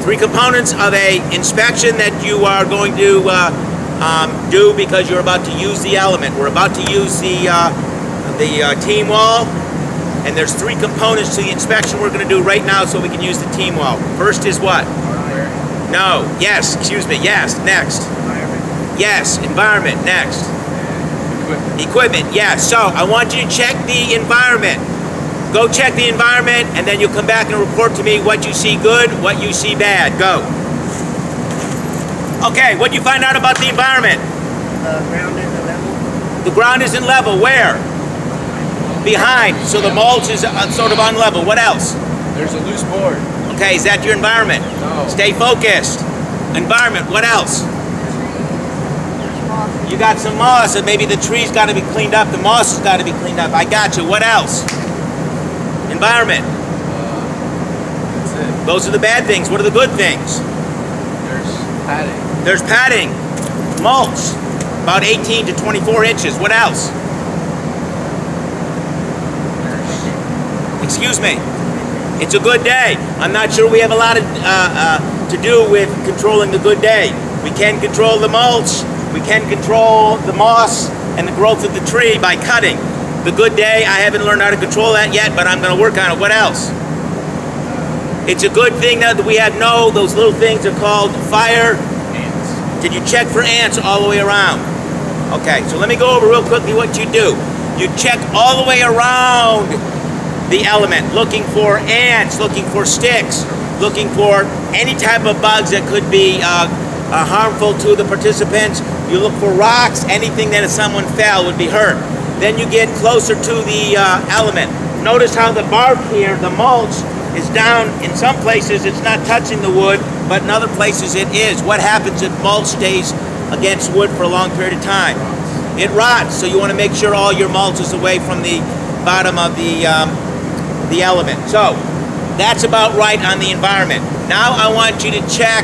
Three components of a inspection that you are going to do because you're about to use the element. We're about to use the team wall, and there's three components to the inspection we're going to do right now so we can use the team wall. First is what? No. Yes. Excuse me. Yes. Next. Yes. Environment. Next. Equipment. Yes. So I want you to check the environment. Go check the environment, and then you'll come back and report to me what you see good, what you see bad. Go. Okay, what did you find out about the environment? The ground isn't level. The ground isn't level. Where? Behind. So the mulch is sort of unlevel. What else? There's a loose board. Okay, is that your environment? No. Stay focused. Environment. What else? You got some moss, and maybe the tree's got to be cleaned up. The moss has got to be cleaned up. I got you. What else? Environment. That's it. Those are the bad things. What are the good things? There's padding. There's padding. Mulch. About 18 to 24 inches. What else? Excuse me. It's a good day. I'm not sure we have a lot to do with controlling the good day. We can control the mulch. We can control the moss and the growth of the tree by cutting. The good day, I haven't learned how to control that yet, but I'm going to work on it. What else? It's a good thing that we have those little things are called fire. Ants. Did you check for ants all the way around? Okay, so let me go over real quickly what you do. You check all the way around the element, looking for ants, looking for sticks, looking for any type of bugs that could be harmful to the participants. You look for rocks, anything that if someone fell would be hurt. Then you get closer to the element. Notice how the bark here, the mulch, is down. In some places it's not touching the wood, but in other places it is. What happens if mulch stays against wood for a long period of time? It rots, so you want to make sure all your mulch is away from the bottom of the element. So that's about right on the environment. Now I want you to check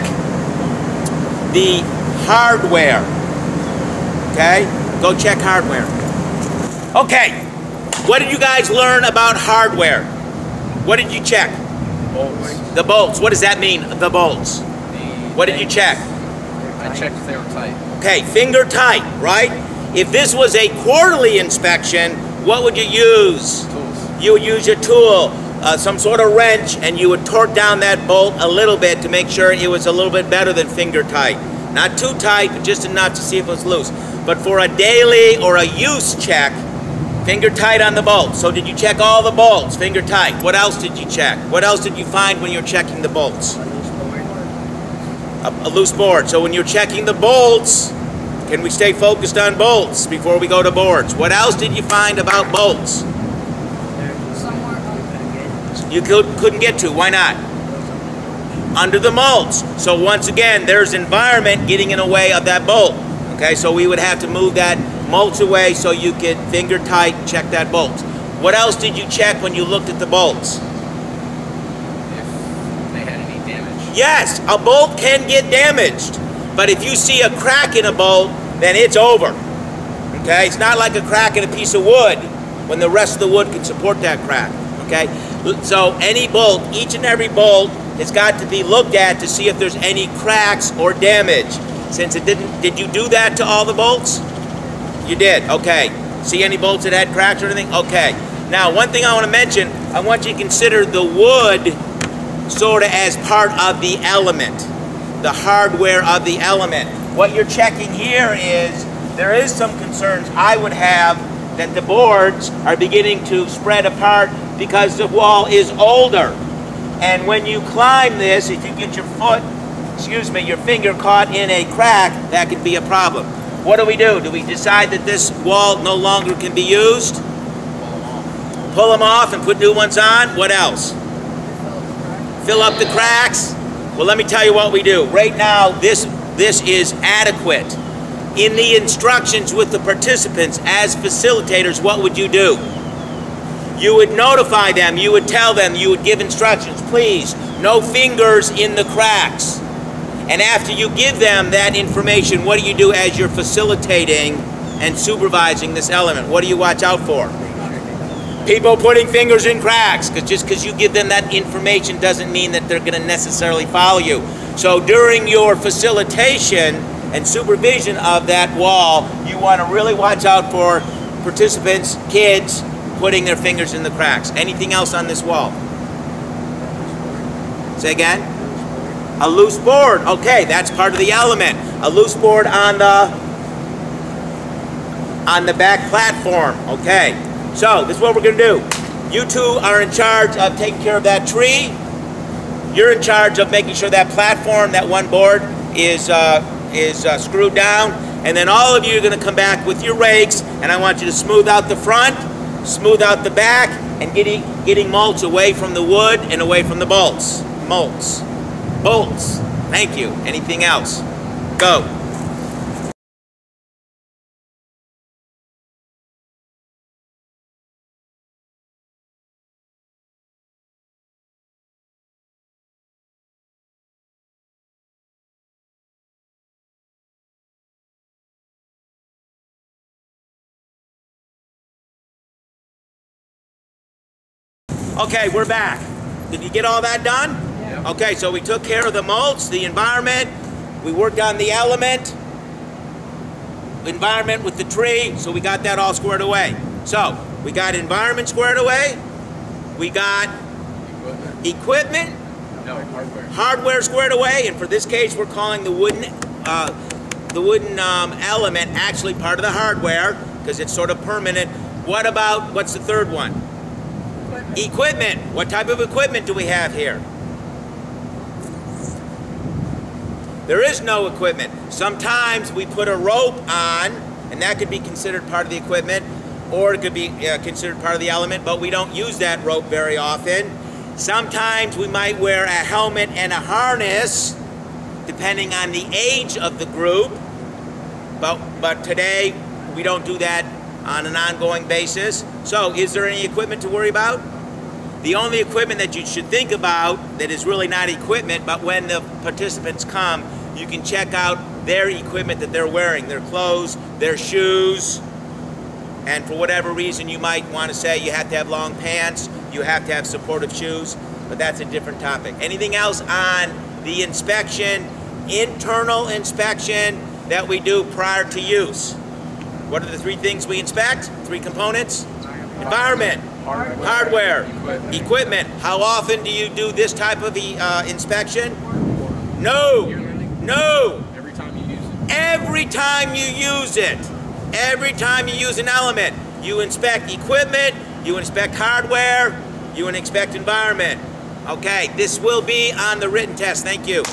the hardware. Okay? Go check hardware. Okay, what did you guys learn about hardware? What did you check? Bolts. The bolts. What does that mean, the bolts? What did you check? I checked if they were tight. Okay, finger tight, right? If this was a quarterly inspection, what would you use? Tools. You would use your tool, some sort of wrench, and you would torque down that bolt a little bit to make sure it was a little bit better than finger tight. Not too tight, but just enough to see if it was loose. But for a daily or a use check, finger tight on the bolts. So did you check all the bolts? Finger tight. What else did you check? What else did you find when you're checking the bolts? A loose board. So when you're checking the bolts, can we stay focused on bolts before we go to boards? What else did you find about bolts? You couldn't get to. Why not? Under the mulch. So once again, there's environment getting in the way of that bolt. Okay, so we would have to move that mulch away so you could finger tight check that bolt. What else did you check when you looked at the bolts? If they had any damage. Yes, a bolt can get damaged, but if you see a crack in a bolt, then it's over. Okay, it's not like a crack in a piece of wood when the rest of the wood can support that crack. Okay, so any bolt, each and every bolt has got to be looked at to see if there's any cracks or damage. Since it didn't, did you do that to all the bolts? You did, okay. See any bolts that had cracks or anything? Okay. Now, one thing I want to mention, I want you to consider the wood sort of as part of the element, the hardware of the element. What you're checking here is, there is some concerns I would have that the boards are beginning to spread apart because the wall is older. And when you climb this, if you get your foot, your finger caught in a crack, that could be a problem. What do? Do we decide that this wall no longer can be used? Pull them off and put new ones on? What else? Fill up the cracks? Well, let me tell you what we do. Right now, this is adequate. In the instructions with the participants as facilitators, what would you do? You would notify them, you would tell them, you would give instructions. Please, no fingers in the cracks. And after you give them that information, what do you do as you're facilitating and supervising this element? What do you watch out for? People putting fingers in cracks, because just because you give them that information doesn't mean that they're going to necessarily follow you. So during your facilitation and supervision of that wall, you want to really watch out for participants, kids, putting their fingers in the cracks. Anything else on this wall? Say again? A loose board. Okay, that's part of the element. A loose board on the back platform. Okay, so this is what we're going to do. You two are in charge of taking care of that tree. You're in charge of making sure that platform, that one board, is screwed down. And then all of you are going to come back with your rakes, and I want you to smooth out the front, smooth out the back, and getting mulch away from the wood and away from the bolts. Bolts. Thank you. Anything else? Go. Okay, we're back. Did you get all that done? Yeah. Okay, so we took care of the mulch, the environment, we worked on the environment with the tree, so we got that all squared away. So, we got environment squared away, we got equipment, No, hardware. hardware squared away, and for this case we're calling the wooden element actually part of the hardware, because it's sort of permanent. What's the third one? Equipment. What type of equipment do we have here? There is no equipment. Sometimes we put a rope on, and that could be considered part of the equipment, or it could be considered part of the element, but we don't use that rope very often. Sometimes we might wear a helmet and a harness, depending on the age of the group, but today we don't do that on an ongoing basis. So, is there any equipment to worry about? The only equipment that you should think about that is really not equipment, but when the participants come, you can check out their equipment that they're wearing, their clothes, their shoes, and for whatever reason you might want to say you have to have long pants, you have to have supportive shoes, but that's a different topic. Anything else on the inspection, internal inspection that we do prior to use? What are the three things we inspect? Three components? Environment, hardware, equipment. How often do you do this type of inspection? No. Every time you use it. Every time you use it. Every time you use an element, you inspect equipment, you inspect hardware, you inspect environment. Okay, this will be on the written test. Thank you.